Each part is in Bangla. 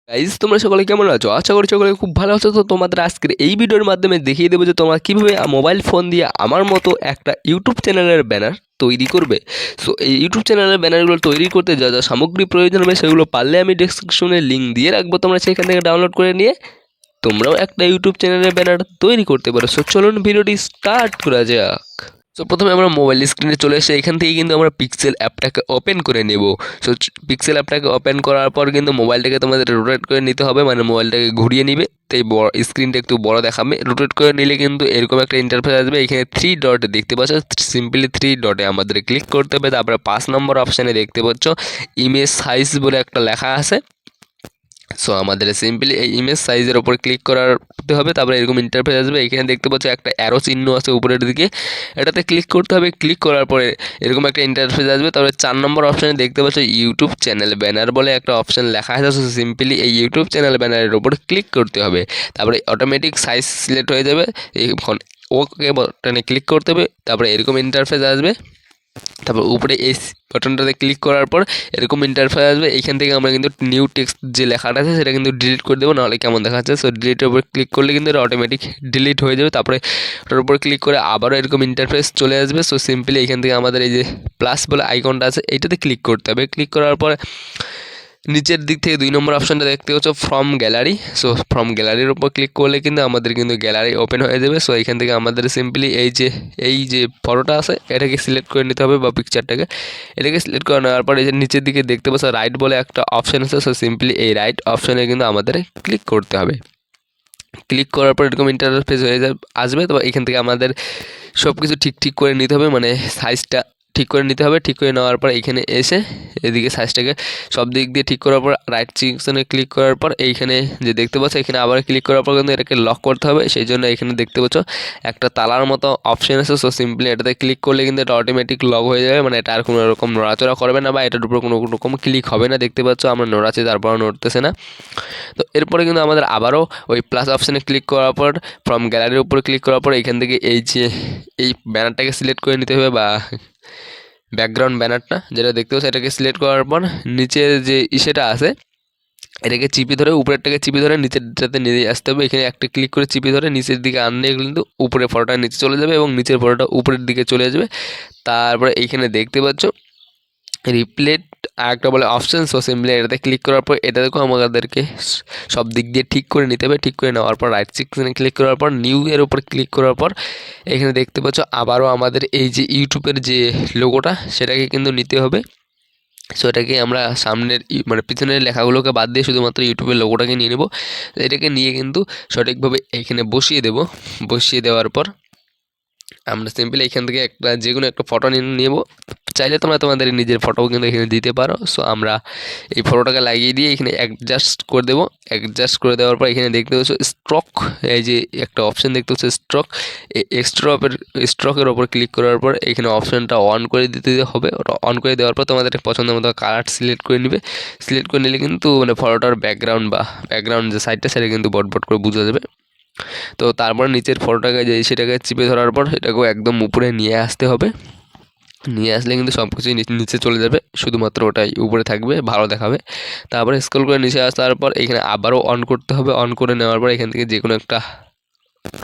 গাইজ তোমরা সকলে কেমন আছো? আশা করি সকলে খুব ভালো আছো। তো তোমাদের আজকের এই ভিডিওর মাধ্যমে দেখিয়ে দেবো যে তোমরা কীভাবে মোবাইল ফোন দিয়ে আমার মতো একটা ইউটিউব চ্যানেলের ব্যানার তৈরি করবে। সো এই ইউটিউব চ্যানেলের ব্যানারগুলো তৈরি করতে যা যা সামগ্রী প্রয়োজন হবে সেগুলো পারলে আমি ডেসক্রিপশনে লিঙ্ক দিয়ে রাখবো, তোমরা সেখান থেকে ডাউনলোড করে নিয়ে তোমরাও একটা ইউটিউব চ্যানেলের ব্যানার তৈরি করতে পারো। সো চলুন ভিডিওটি স্টার্ট করা যাক। সো প্রথমে আমরা মোবাইল স্ক্রিনে চলে এসে এখান থেকে কিন্তু আমরা পিক্সেল অ্যাপটাকে ওপেন করে নেব। সো পিক্সেল অ্যাপটাকে ওপেন করার পর কিন্তু মোবাইলটাকে তোমাদের রোটেট করে নিতে হবে, মানে মোবাইলটাকে ঘুরিয়ে নিবে, তাই বড় স্ক্রিনটা একটু বড় দেখাবে। রোটেট করে নিলে কিন্তু এরকম একটা ইন্টারফেস আসবে। এখানে 3 ডট দেখতে পাচ্ছ, সিম্পলি 3 ডটে আমাদের ক্লিক করতে হবে। তারপরে 5 নম্বর অপশানে দেখতে পাচ্ছ ইমেজ সাইজ বলে একটা লেখা আছে। সো আমাদের সিম্পলি এই ইমেজ সাইজের ওপর ক্লিক করতে হবে। তারপরে এরকম ইন্টারফেস আসবে। এখানে দেখতে পাচ্ছ একটা অ্যারো চিহ্ন আছে উপরের দিকে, এটাতে ক্লিক করতে হবে। ক্লিক করার পরে এরকম একটা ইন্টারফেস আসবে। তারপরে 4 নম্বর অপশানে দেখতে পাচ্ছ ইউটিউব চ্যানেল ব্যানার বলে একটা অপশান লেখা আছে। সো সিম্পলি এই ইউটিউব চ্যানেল ব্যানারের ওপর ক্লিক করতে হবে। তারপরে অটোমেটিক সাইজ সিলেক্ট হয়ে যাবে। এখন ওকে বাটনে ক্লিক করতে হবে। তারপরে এরকম ইন্টারফেস আসবে। তারপর উপরে এই বাটনটাতে ক্লিক করার পর এরকম ইন্টারফেস আসবে। এইখান থেকে আমরা কিন্তু নিউ টেক্সট যে লেখাটা আছে সেটা কিন্তু ডিলিট করে দেবো, নাহলে কেমন দেখাচ্ছে। সো ডিলিটের উপর ক্লিক করলে কিন্তু এটা অটোমেটিক ডিলিট হয়ে যাবে। তারপরে ওটার উপর ক্লিক করে আবারও এরকম ইন্টারফেস চলে আসবে। সো সিম্পলি এখান থেকে আমাদের এই যে প্লাস বলে আইকনটা আছে এইটাতে ক্লিক করতে হবে। ক্লিক করার পর নিচের দিক থেকে 2 নম্বর অপশানটা দেখতে পাচ্ছ ফ্রম গ্যালারি। সো ফ্রম গ্যালারির উপর ক্লিক করলে কিন্তু আমাদের কিন্তু গ্যালারি ওপেন হয়ে যাবে। সো এখান থেকে আমাদের সিম্পলি এই যে ফটোটা আছে এটাকে সিলেক্ট করে নিতে হবে, বা পিকচারটাকে এটাকে সিলেক্ট করে নেওয়ার পর এই যে নিচের দিকে দেখতে পাচ্ছ রাইট বলে একটা অপশান আছে। সো সিম্পলি এই রাইট অপশানে কিন্তু আমাদের ক্লিক করতে হবে। ক্লিক করার পর এরকম ইন্টারফেস হয়ে আসবে। তো এখান থেকে আমাদের সব কিছু ঠিক করে নিতে হবে, মানে সাইজটা ঠিক করে নিতে হবে। ঠিক করে নেওয়ার পর এইখানে এসে এদিকে সাইজটাকে সব দিক দিয়ে ঠিক করার পর রাইট সেকশনে ক্লিক করার পর এইখানে যে দেখতে পাচ্ছ এখানে আবার ক্লিক করার পর কিন্তু এটাকে লক করতে হবে। সেই জন্য এখানে দেখতে পাচ্ছ একটা তালার মতো অপশান আছে। সো সিম্পলি এটাতে ক্লিক করলে কিন্তু এটা অটোমেটিক লক হয়ে যাবে, মানে এটা আর কোনো রকম নড়াচড়া করবে না বা এটার উপর কোনো রকম ক্লিক হবে না। দেখতে পাচ্ছ আমরা নড়াচ্ছি তারপর নড়তেছে না। তো এরপরে কিন্তু আমাদের আবারও ওই প্লাস অপশানে ক্লিক করার পর ফ্রম গ্যালারির উপর ক্লিক করার পর এখান থেকে এই ব্যানারটাকে সিলেক্ট করে নিতে হবে, বা ব্যাকগ্রাউন্ড ব্যানারটা যেটা দেখতে পাচ্ছ এটাকে সিলেক্ট করার পর নিচের যে ইসেটা আছে এটাকে চিপে ধরে উপরেরটাকে চিপে ধরে নিচেরটাতে নিয়ে আসতে হবে। এখানে একটা ক্লিক করে চিপে ধরে নিচের দিকে আনলে কিন্তু উপরে ফটোটা নিচে চলে যাবে এবং নিচের ফটোটা উপরের দিকে চলে আসবে। তারপরে এইখানে দেখতে পাচ্ছ রিপ্লেট আরেকটা বলে অপশান। সো সিম্পলি এটাতে ক্লিক করার পর এটা দেখো আমাদেরকে সব দিক দিয়ে ঠিক করে নিতে হবে। ঠিক করে নেওয়ার পর রাইট সেকশনে ক্লিক করার পর নিউ এর উপর ক্লিক করার পর এখানে দেখতে পাচ্ছ আবারও আমাদের এই যে ইউটিউবের যে লোগোটা সেটাকে কিন্তু নিতে হবে। সো এটাকে আমরা সামনের মানে পিছনের লেখাগুলোকে বাদ দিয়ে শুধুমাত্র ইউটিউবের লোগোটাকে নিয়ে নেব। এটাকে নিয়ে কিন্তু সঠিকভাবে এখানে বসিয়ে দেব। বসিয়ে দেওয়ার পর আমরা সিম্পলি এখান থেকে একটা যে কোনো একটা ফটো নিয়ে নেব। চাইলে তোমরা তোমাদের নিজের ফটোও কিন্তু এখানে দিতে পারো। সো আমরা এই ফটোটাকে লাগিয়ে দিয়ে এখানে অ্যাডজাস্ট করে দেবো। অ্যাডজাস্ট করে দেওয়ার পর এখানে দেখতে পাচ্ছ স্ট্রক, এই যে একটা অপশান দেখতে পাচ্ছ স্ট্রক, এই স্ট্রকের ওপর ক্লিক করার পর এখানে অপশানটা অন করে দিতে হবে। ওটা অন করে দেওয়ার পর তোমাদের পছন্দের মতো কালার সিলেক্ট করে নেবে। সিলেক্ট করে নিলে কিন্তু মানে ফটোটার ব্যাকগ্রাউন্ড যে সাইডটা সেটা কিন্তু বট করে বোঝা যাবে। তো তারপর নিচের ফটোটাকে যে সেটাকে চিপে ধরার পর সেটাকেও একদম উপরে নিয়ে আসতে হবে। নিয়ে আসলে কিন্তু সব কিছুই নিচে চলে যাবে, শুধুমাত্র ওটাই উপরে থাকবে, ভালো দেখাবে। তারপরে স্ক্রল করে নিচে আসার পর এখানে আবারও অন করতে হবে। অন করে নেওয়ার পর এখান থেকে যে কোনো একটা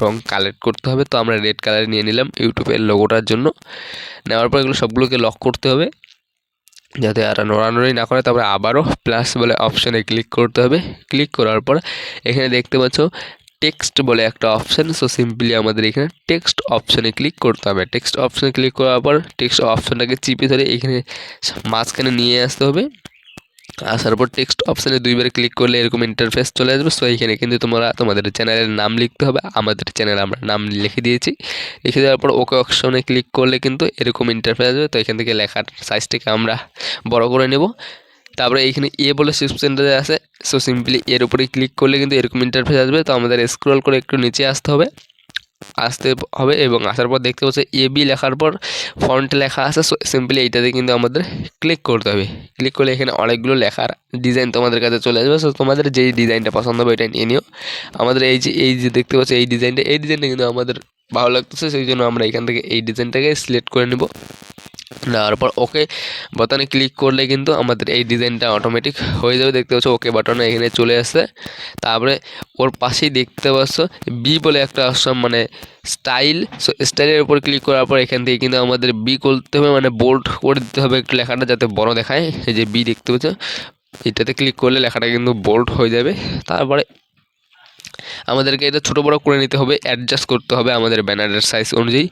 রং কালেক্ট করতে হবে। তো আমরা রেড কালার নিয়ে নিলাম ইউটিউবের লোগোটার জন্য। নেওয়ার পর এগুলো সবগুলোকে লক করতে হবে যাতে আর নড়ানড়ি না করে। তারপরে আবারও প্লাস বলে অপশানে ক্লিক করতে হবে। ক্লিক করার পর এখানে দেখতে পাচ্ছ টেক্সট বলে একটা অপশান। সো সিম্পলি আমাদের এখানে টেক্সট অপশানে ক্লিক করতে হবে। টেক্সট অপশানে ক্লিক করার পর টেক্সট অপশানটাকে চিপে ধরে এখানে মাঝখানে নিয়ে আসতে হবে। আসার পর টেক্সট অপশানে 2বার ক্লিক করলে এরকম ইন্টারফেস চলে আসবে। সো এইখানে কিন্তু তোমরা তোমাদের চ্যানেলের নাম লিখতে হবে। আমাদের চ্যানেল আমরা নাম লিখে দিয়েছি। লিখে দেওয়ার পর ওকে অপশনে ক্লিক করলে কিন্তু এরকম ইন্টারফেস আসবে। তো এখান থেকে লেখার সাইজটাকে আমরা বড় করে নেব। তারপরে এইখানে বলে সেকশনটা আছে। সো সিম্পলি এর উপরে ক্লিক করলে কিন্তু এরকম ইন্টারফেস আসবে। তো আমাদের স্ক্রল করে একটু নিচে আসতে হবে এবং আসার পর দেখতে পাচ্ছি এবি লেখার পর ফন্ট লেখা আছে। সো সিম্পলি এইটাতে কিন্তু আমাদের ক্লিক করতে হবে। ক্লিক করলে এখানে অনেকগুলো লেখার ডিজাইন তোমাদের কাছে চলে আসবে। সো তোমাদের যেই ডিজাইনটা পছন্দ হবে এটা নিয়ে নিও। আমাদের এই যে দেখতে পাচ্ছি এই ডিজাইনটা কিন্তু আমাদের ভালো লাগতেছে, সেই জন্য আমরা এখান থেকে এই ডিজাইনটাকে সিলেক্ট করে নেব। দেওয়ার পর ওকে বাটনে ক্লিক করলে কিন্তু আমাদের এই ডিজাইনটা অটোমেটিক হয়ে যাবে। দেখতে পাচ্ছ ওকে বাটনে এখানে চলে আসছে। তারপরে ওর পাশেই দেখতে পাচ্ছ বি বলে একটা অপশন, মানে স্টাইল। সো স্টাইলের উপর ক্লিক করার পর এখান থেকে কিন্তু আমাদের বি করতে হবে, মানে বোল্ড করে দিতে হবে একটু লেখাটা যাতে বড় দেখায়। এই যে বি দেখতে পাচ্ছ, এটাতে ক্লিক করলে লেখাটা কিন্তু বোল্ড হয়ে যাবে। তারপরে আমাদেরকে এটা ছোটো বড়ো করে নিতে হবে, অ্যাডজাস্ট করতে হবে আমাদের ব্যানারের সাইজ অনুযায়ী।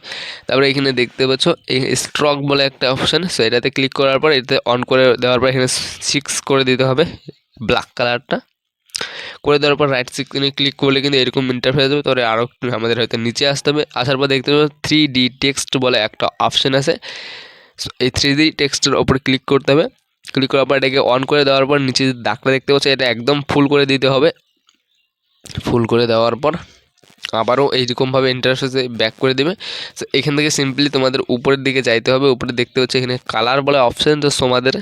তারপরে এখানে দেখতে পাচ্ছ এই স্ট্রক বলে একটা অপশান, সো এটাতে ক্লিক করার পর এটাতে অন করে দেওয়ার পর এখানে 6 করে দিতে হবে ব্ল্যাক কালারটা। করে দেওয়ার পর রাইট সিকনে ক্লিক করলে কিন্তু এরকম ইন্টারফেস হবে। তারপরে আরও আমাদের হয়তো নিচে আসতে হবে। আসার পর দেখতে পাচ্ছ 3D টেক্সট বলে একটা অপশান আছে, এই 3D টেক্সটের ওপর ক্লিক করতে হবে। ক্লিক করার পর এটাকে অন করে দেওয়ার পর নিচে যে দাগটা দেখতে পাচ্ছ এটা একদম ফুল করে দিতে হবে। ফুল করে দেওয়ার পর আবারও এইরকমভাবে ইন্টারফেসে ব্যাক করে দেবে। তো এখান থেকে সিম্পলি তোমাদের উপরের দিকে যাইতে হবে। উপরে দেখতে হচ্ছে এখানে কালার বলে অপশান, তো তোমাদের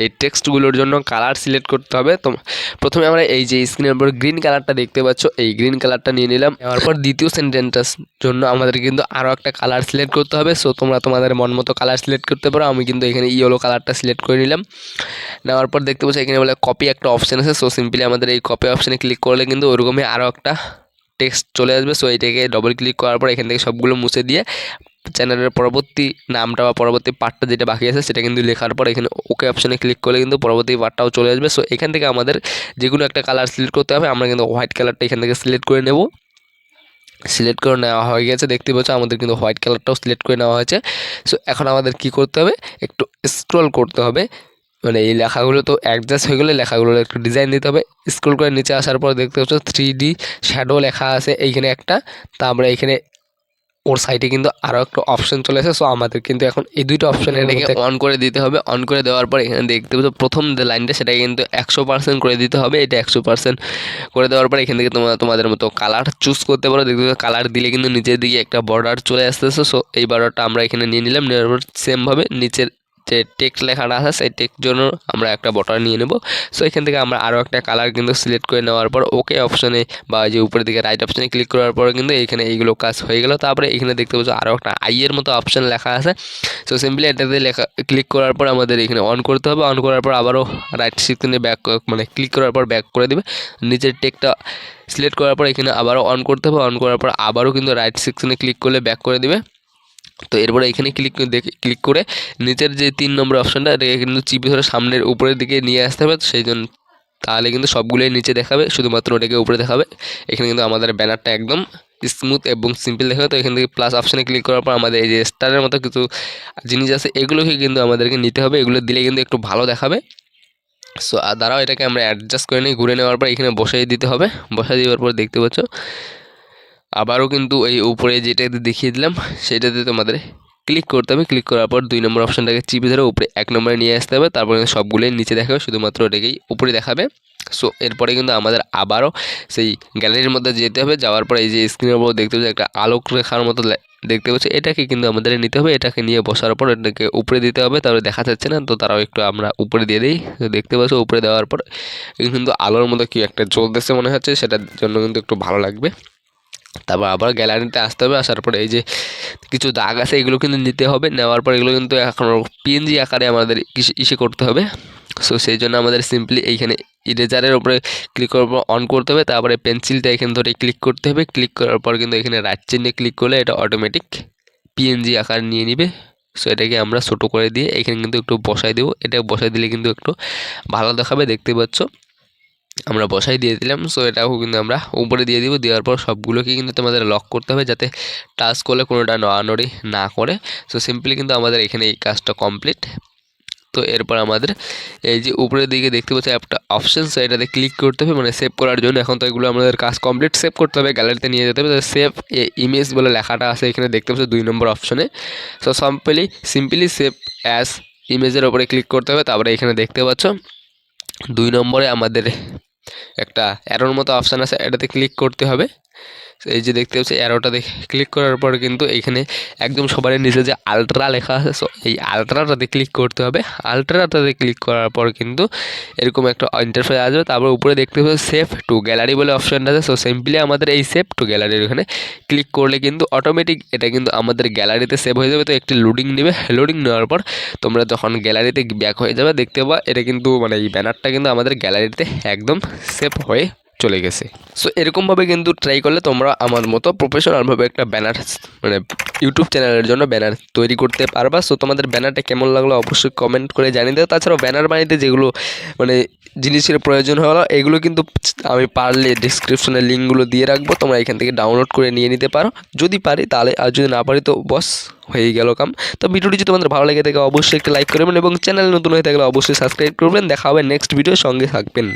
এই টেক্সটগুলোর জন্য কালার সিলেক্ট করতে হবে। তো প্রথমে আমরা এই যে স্ক্রিনের উপর গ্রিন কালারটা দেখতে পাচ্ছ, এই গ্রিন কালারটা নিয়ে নিলাম। নেওয়ার পর দ্বিতীয় সেন্টেন্সটার জন্য আমাদের কিন্তু আরও একটা কালার সিলেক্ট করতে হবে। সো তোমরা তোমাদের মন মতো কালার সিলেক্ট করতে পারো। আমি কিন্তু এখানে ইয়েলো কালারটা সিলেক্ট করে নিলাম। নেওয়ার পর দেখতে পাচ্ছ এখানে বলে কপি একটা অপশান আছে। সো সিম্পলি আমাদের এই কপি অপশানে ক্লিক করলে কিন্তু ওরকমই আরও একটা টেক্সট চলে আসবে। সো এইটাকে ডবল ক্লিক করার পর এখান থেকে সবগুলো মুছে দিয়ে চ্যানেলের পরবর্তী নামটা বা পরবর্তী পার্টটা যেটা বাকি আছে সেটা কিন্তু লেখার পর এখানে ওকে অপশানে ক্লিক করলে কিন্তু পরবর্তী পার্টটাও চলে আসবে। সো এখান থেকে আমাদের যে কোনো একটা কালার সিলেক্ট করতে হবে। আমরা কিন্তু হোয়াইট কালারটা এখান থেকে সিলেক্ট করে নেব। সিলেক্ট করে নেওয়া হয়ে গেছে, দেখতে পাচ্ছ আমাদের কিন্তু হোয়াইট কালারটাও সিলেক্ট করে নেওয়া হয়েছে। সো এখন আমাদের কি করতে হবে, একটু স্ক্রল করতে হবে, মানে এই লেখাগুলো তো অ্যাডজাস্ট হয়ে গেলে লেখাগুলোর একটু ডিজাইন দিতে হবে। স্ক্রল করে নিচে আসার পর দেখতে পাচ্ছ 3D শ্যাডো লেখা আছে এইখানে একটা। তারপরে এখানে ওর সাইডে কিন্তু আরও একটা অপশান চলে আসে। সো আমাদের কিন্তু এখন এই দুইটা অপশান এটাকে অন করে দিতে হবে। অন করে দেওয়ার পর এখানে দেখতে পাচ্ছ প্রথম যে লাইনটা সেটাকে কিন্তু 100% করে দিতে হবে। এটা 100% করে দেওয়ার পর এখান থেকে তোমরা তোমাদের মতো কালার চুজ করতে পারো। দেখতে পাচ্ছ কালার দিলে কিন্তু নিচের দিকে একটা বর্ডার চলে আসতেছে। সো এই বর্ডারটা আমরা এখানে নিয়ে নিলাম। নেওয়ার পর সেমভাবে নিচের যে টেক্সট লেখাটা আছে সেই টেক্সট জন্য আমরা একটা বর্ডার নিয়ে নেব। সো এখান থেকে আমরা আরও একটা কালার কিন্তু সিলেক্ট করে নেওয়ার পর ওকে অপশানে বা যে উপরের দিকে রাইট অপশানে ক্লিক করার পর কিন্তু এখানে এইগুলো কাজ হয়ে গেল। তারপরে এখানে দেখতে পাচ্ছ আরও একটা আইয়ের মতো অপশান লেখা আছে। সো সিম্পলি এটাতে লেখা ক্লিক করার পর আমাদের এখানে অন করতে হবে। অন করার পর আবারও রাইট সিকনে ব্যাক, মানে ক্লিক করার পর ব্যাক করে দেবে। নিচের টেক্সটটা সিলেক্ট করার পর এখানে আবারও অন করতে হবে। অন করার পর আবারও কিন্তু রাইট সেকশনে ক্লিক করলে ব্যাক করে দেবে। তো এরপরে এখানে ক্লিক করে নিচের যে 3 নম্বর অপশানটা এটাকে কিন্তু চিপে ধরে সামনের উপরের দিকে নিয়ে আসতে হবে। সেই জন্য তাহলে কিন্তু সবগুলোই নিচে দেখাবে, শুধুমাত্র ওটাকে উপরে দেখাবে। এখানে কিন্তু আমাদের ব্যানারটা একদম স্মুথ এবং সিম্পল দেখাবে। তো এখান থেকে প্লাস অপশানে ক্লিক করার পর আমাদের এই যে স্টারের মতো কিছু জিনিস আছে এগুলোকে কিন্তু আমাদেরকে নিতে হবে। এগুলো দিলে কিন্তু একটু ভালো দেখাবে। সো দ্বারাও এটাকে আমরা অ্যাডজাস্ট করে নিই। ঘুরে নেওয়ার পর এখানে বসাই দিতে হবে। বসাই দেওয়ার পর দেখতে পাচ্ছ আবারও কিন্তু এই উপরে যেটাতে দেখিয়ে দিলাম সেটাতে তোমাদের ক্লিক করতে হবে। ক্লিক করার পর 2 নম্বর অপশানটাকে চিপে ধরে উপরে 1 নম্বরে নিয়ে আসতে হবে। তারপরে সবগুলোই নিচে দেখাবে, শুধুমাত্র এটাকেই উপরে দেখাবে। সো এরপরে কিন্তু আমাদের আবারও সেই গ্যালারির মধ্যে যেতে হবে। যাওয়ার পর এই যে স্ক্রিনের উপর দেখতে পাচ্ছি একটা আলোক রেখার মতো দেখতে পাচ্ছি, এটাকে কিন্তু আমাদের নিতে হবে। এটাকে নিয়ে বসার পর এটাকে উপরে দিতে হবে। তারপরে দেখা যাচ্ছে না, তো তারাও একটু আমরা উপরে দিয়ে দিই। দেখতে পাচ্ছ উপরে দেওয়ার পর কিন্তু আলোর মতো কি একটা জ্বলতেছে মনে হচ্ছে, সেটার জন্য কিন্তু একটু ভালো লাগবে। তারপর আবার গ্যালারিতে আসতে হবে। আসার পরে এই যে কিছু দাগ আছে এগুলো কিন্তু নিতে হবে। নেওয়ার পর এগুলো কিন্তু এখন পিএনজি আকারে আমাদের ইসে করতে হবে। সো সেই জন্য আমাদের সিম্পলি এইখানে ইরেজারের উপরে ক্লিক করার পর অন করতে হবে। তারপরে পেন্সিলটা এখানে ধরে ক্লিক করতে হবে। ক্লিক করার পর কিন্তু এখানে রাইট চিহ্নে ক্লিক করলে এটা অটোমেটিক পিএনজি আকার নিয়ে নিবে। সো এটাকে আমরা ছোটো করে দিয়ে এখানে কিন্তু একটু বসাই দেবো। এটা বসাই দিলে কিন্তু একটু ভালো দেখাবে, দেখতে পাচ্ছ আমরা বসাই দিয়ে দিলাম। সো এটাও কিন্তু আমরা উপরে দিয়ে দিব। দেওয়ার পর সবগুলোকে কিন্তু তোমাদের লক করতে হবে যাতে টাচ করলে কোনোটা নড়ানড়ি না করে। সো সিম্পলি কিন্তু আমাদের এখানে এই কাজটা কমপ্লিট। তো এরপর আমাদের এই যে উপরের দিকে দেখতে পাচ্ছি একটা অপশান, সো এটাতে ক্লিক করতে হবে মানে সেভ করার জন্য। এখন তো এগুলো আমাদের কাজ কমপ্লিট, সেভ করতে হবে, গ্যালারিতে নিয়ে যেতে হবে। সেভ ইমেজ বলে লেখাটা আছে এখানে দেখতে পাচ্ছি 2 নম্বর অপশানে। সো সিম্পলি সেভ অ্যাজ ইমেজের ওপরে ক্লিক করতে হবে। তারপরে এখানে দেখতে পাচ্ছ 2 নম্বরে আমাদের একটা অ্যারোর মতো অপশান আছে, এটাতে ক্লিক করতে হবে। এই যে দেখতে পাচ্ছি অ্যারোটা ক্লিক করার পর কিন্তু এইখানে একদম সবার নিচে যে আলট্রা লেখা আছে, সো এই আলট্রাটাতে ক্লিক করতে হবে। আলট্রাটাতে ক্লিক করার পর কিন্তু এরকম একটা ইন্টারফেস আসবে। তারপর উপরে দেখতে পাচ্ছি সেভ টু গ্যালারি বলে অপশনটা আছে। সো সিম্পলি আমাদের এই সেভ টু গ্যালারির ওখানে ক্লিক করলে কিন্তু অটোমেটিক এটা কিন্তু আমাদের গ্যালারিতে সেভ হয়ে যাবে। তো একটি লোডিং নেবে, লোডিং নেওয়ার পর তোমরা যখন গ্যালারিতে ব্যাক হয়ে যাবে দেখতে পাবা এটা কিন্তু মানে এই ব্যানারটা কিন্তু আমাদের গ্যালারিতে একদম সেভ হয়ে চলে গেছে। সো এরকমভাবে কিন্তু ট্রাই করলে তোমরা আমার মতো প্রফেশনালভাবে একটা ব্যানার মানে ইউটিউব চ্যানেলের জন্য ব্যানার তৈরি করতে পারবা। সো তোমাদের ব্যানারটা কেমন লাগলো অবশ্যই কমেন্ট করে জানিয়ে দেবো। তাছাড়াও ব্যানার বানাইতে যেগুলো মানে জিনিসের প্রয়োজন হলো এগুলো কিন্তু আমি পারলে ডিসক্রিপশনে লিঙ্কগুলো দিয়ে রাখবো, তোমরা এখান থেকে ডাউনলোড করে নিয়ে নিতে পারো যদি পারি তাহলে, আর যদি না পারি তো বস হয়ে গেল কাম। তো ভিডিওটি যদি তোমাদের ভালো লেগে থাকে অবশ্যই একটা লাইক করবেন এবং চ্যানেল নতুন হয়ে থাকলে অবশ্যই সাবস্ক্রাইব করবেন। দেখা হবে নেক্সট ভিডিও, সঙ্গে থাকবেন।